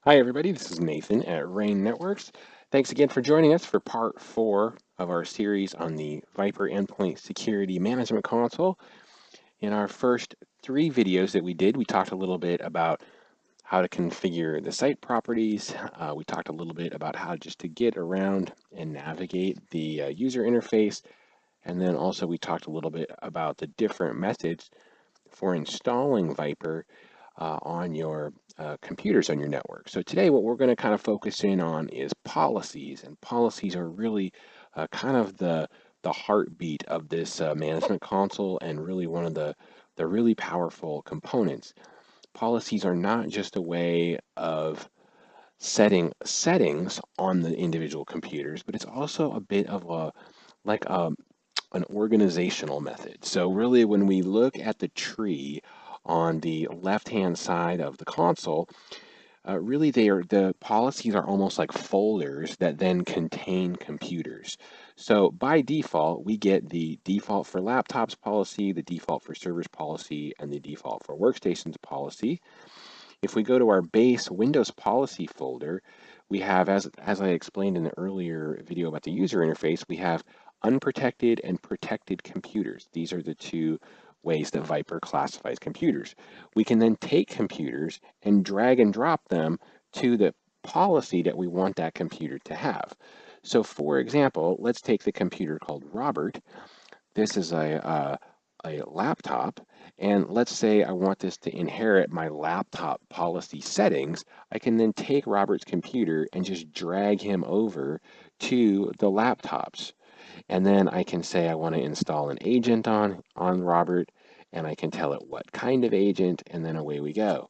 Hi, everybody. This is Nathan at Rain Networks. Thanks again for joining us for part 4 of our series on the VIPRE Endpoint Security Management Console. In our first 3 videos that we did, we talked a little bit about how to configure the site properties. We talked a little bit about how just to get around and navigate the user interface. And then also we talked a little bit about the different methods for installing VIPRE on your computers on your network. So today what we're going to kind of focus in on is policies, and policies are really kind of the heartbeat of this management console and really one of the really powerful components. Policies are not just a way of setting settings on the individual computers, but it's also a bit of a like an organizational method. So really when we look at the tree on the left-hand side of the console, really the policies are almost like folders that then contain computers. So by default, we get the default for laptops policy, the default for servers policy, and the default for workstations policy. If we go to our base Windows policy folder, we have, as I explained in the earlier video about the user interface, we have unprotected and protected computers. These are the two ways that VIPRE classifies computers. We can then take computers and drag and drop them to the policy that we want that computer to have. So for example, let's take the computer called Robert. This is a laptop, and let's say I want this to inherit my laptop policy settings. I can then take Robert's computer and just drag him over to the laptops. And then I can say I want to install an agent on Robert, and I can tell it what kind of agent, and then away we go.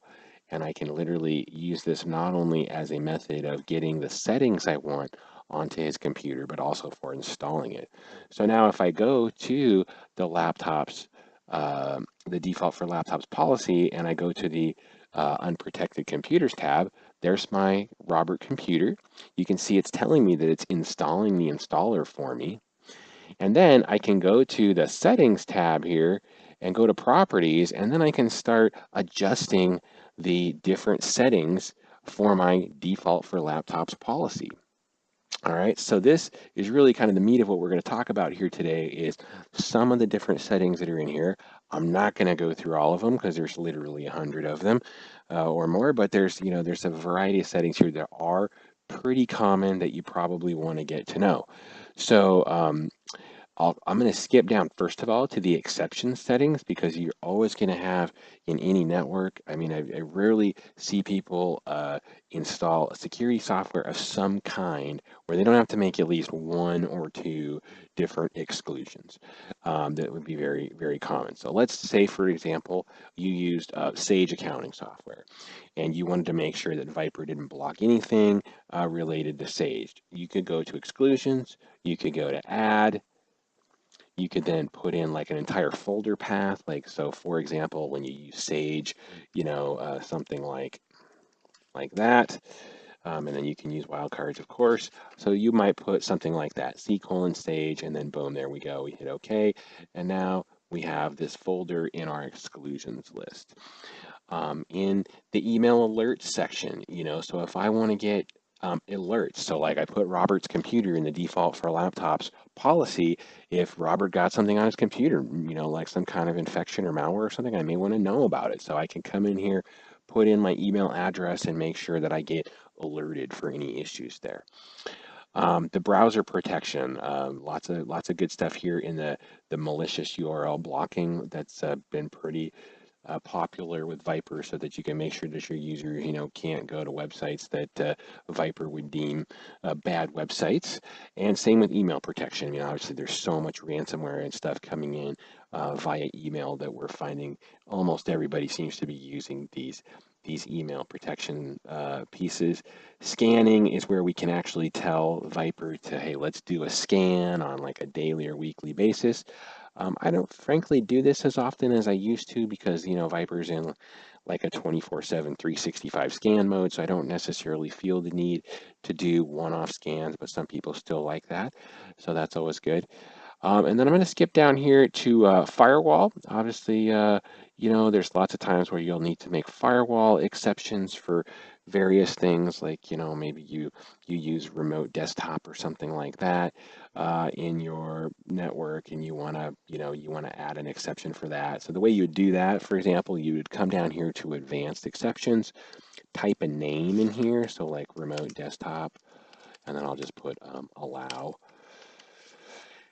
And I can literally use this not only as a method of getting the settings I want onto his computer, but also for installing it. So now if I go to the laptops, the default for laptops policy, and I go to the unprotected computers tab, there's my Robert computer. You can see it's telling me that it's installing the installer for me. And then I can go to the settings tab here and go to properties, and then I can start adjusting the different settings for my default for laptops policy. All right, so this is really kind of the meat of what we're going to talk about here today is some of the different settings that are in here. I'm not going to go through all of them because there's literally 100 of them or more, but there's a variety of settings here that are pretty common that you probably want to get to know. So I'm going to skip down first of all to the exception settings because you're always going to have in any network. I mean, I rarely see people install a security software of some kind where they don't have to make at least one or two different exclusions. That would be very, very common. So let's say, for example, you used Sage accounting software and you wanted to make sure that VIPRE didn't block anything related to Sage. You could go to exclusions, you could go to add, you could then put in like an entire folder path. Like, so for example, when you use Sage, something like that. And then you can use wildcards, of course. So you might put something like that, C:\Sage, and then boom, there we go. We hit OK. And now we have this folder in our exclusions list. In the email alerts section, so if I want to get alerts, so like I put Robert's computer in the default for laptops policy, if Robert got something on his computer, like some kind of infection or malware or something, I may want to know about it. So I can come in here, put in my email address, and make sure that I get alerted for any issues there. The browser protection, lots of good stuff here in the malicious URL blocking that's been pretty popular with VIPRE so that you can make sure that your user, can't go to websites that VIPRE would deem bad websites. And same with email protection. Obviously there's so much ransomware and stuff coming in via email that we're finding almost everybody seems to be using these email protection pieces. Scanning is where we can actually tell VIPRE to, hey, let's do a scan on like a daily or weekly basis. I don't frankly do this as often as I used to because, VIPRE's in like a 24/7, 365 scan mode, so I don't necessarily feel the need to do one-off scans, but some people still like that, so that's always good. And then I'm going to skip down here to firewall. Obviously, there's lots of times where you'll need to make firewall exceptions for various things like, maybe you use remote desktop or something like that in your network, and you want to, you want to add an exception for that. So the way you would do that, for example, you would come down here to advanced exceptions, type a name in here, so like remote desktop, and then I'll just put allow.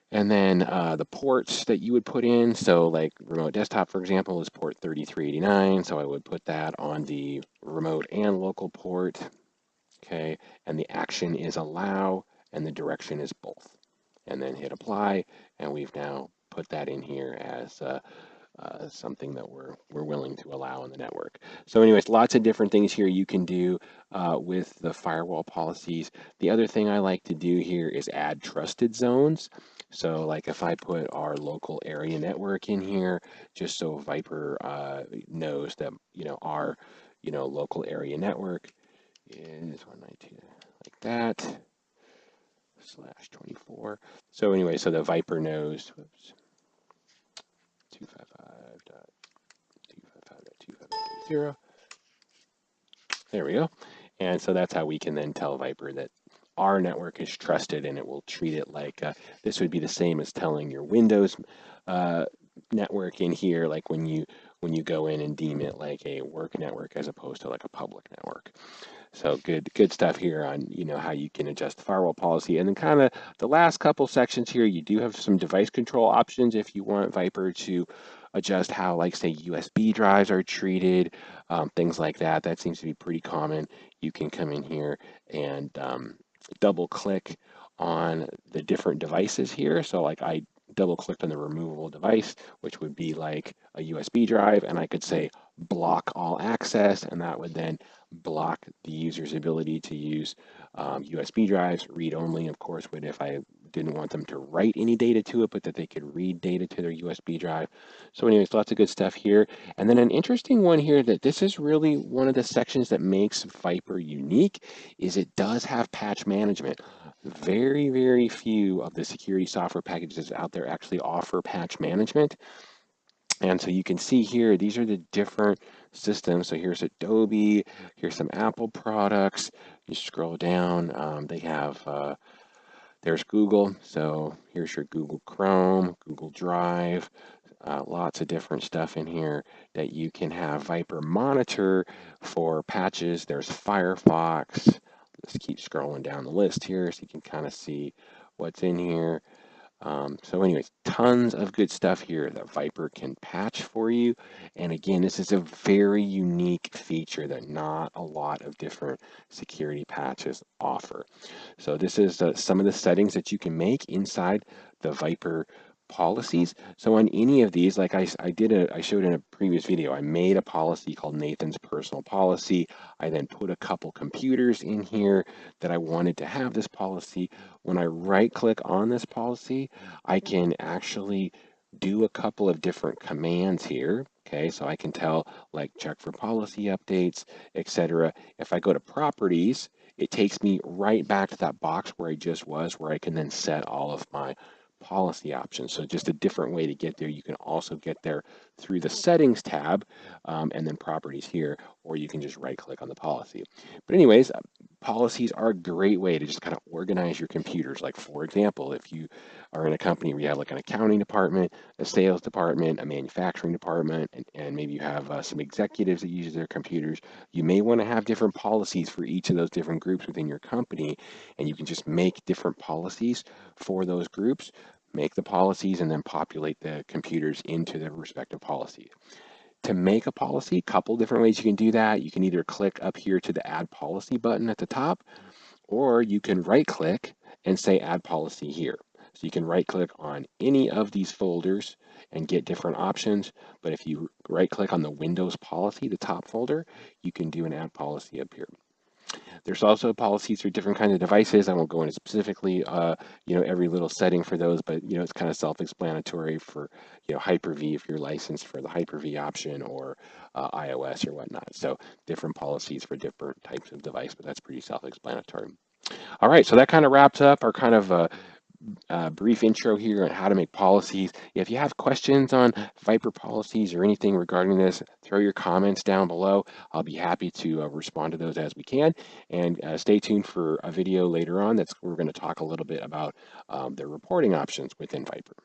And then the ports that you would put in, so like remote desktop, for example, is port 3389, so I would put that on the remote and local port, okay? And the action is allow, and the direction is both. And then hit apply, and we've now put that in here as something that we're willing to allow on the network. So anyways, lots of different things here you can do with the firewall policies. The other thing I like to do here is add trusted zones. So like if I put our local area network in here, just so VIPRE knows that, our, local area network is 192, like that, /24. So anyway, so the VIPRE knows, whoops, 255.255.255.0. There we go. And so that's how we can then tell VIPRE that our network is trusted, and it will treat it like this would be the same as telling your Windows network in here, like when you go in and deem it like a work network as opposed to like a public network. So good stuff here on how you can adjust the firewall policy. And then kind of the last couple sections here, you do have some device control options if you want VIPRE to adjust how, like, say, USB drives are treated, things like that. That seems to be pretty common. You can come in here and double click on the different devices here. So like I double clicked on the removable device, which would be like a USB drive, and I could say block all access, and that would then block the user's ability to use USB drives. Read only, of course, would if I didn't want them to write any data to it, but that they could read data to their USB drive. So anyways, lots of good stuff here. And then an interesting one here, that this is really one of the sections that makes VIPRE unique, is it does have patch management. Very, very few of the security software packages out there actually offer patch management. And so you can see here, these are the different systems. So here's Adobe, here's some Apple products. You scroll down, they have, there's Google. So here's your Google Chrome, Google Drive, lots of different stuff in here that you can have VIPRE monitor for patches. There's Firefox. Let's keep scrolling down the list here so you can kind of see what's in here. So anyways, tons of good stuff here that VIPRE can patch for you. And again, this is a very unique feature that not a lot of different security patches offer. So this is some of the settings that you can make inside the VIPRE policies. So on any of these, like I showed in a previous video, I made a policy called Nathan's personal policy. I then put a couple computers in here that I wanted to have this policy. When I right click on this policy, I can actually do a couple of different commands here. Okay, so I can tell, like, check for policy updates, etc. If I go to properties, it takes me right back to that box where I just was, where I can then set all of my policy options. So just a different way to get there. You can also get there through the settings tab and then properties here, or you can just right click on the policy. But anyways, policies are a great way to just kind of organize your computers. Like, for example, if you are in a company where you have like an accounting department, a sales department, a manufacturing department, and maybe you have some executives that use their computers, you may want to have different policies for each of those different groups within your company, and you can just make different policies for those groups, make the policies, and then populate the computers into the respective policy. To make a policy, a couple different ways you can do that. You can either click up here to the Add Policy button at the top, or you can right click and say Add Policy here. So you can right click on any of these folders and get different options. But if you right click on the Windows policy, the top folder, you can do an Add Policy up here. There's also policies for different kinds of devices. I won't go into specifically, every little setting for those, but, it's kind of self-explanatory for, Hyper-V if you're licensed for the Hyper-V option, or iOS or whatnot. So different policies for different types of device, but that's pretty self-explanatory. All right, so that kind of wraps up our kind of brief intro here on how to make policies. If you have questions on VIPRE policies or anything regarding this, throw your comments down below. I'll be happy to respond to those as we can. And stay tuned for a video later on we're going to talk a little bit about the reporting options within VIPRE.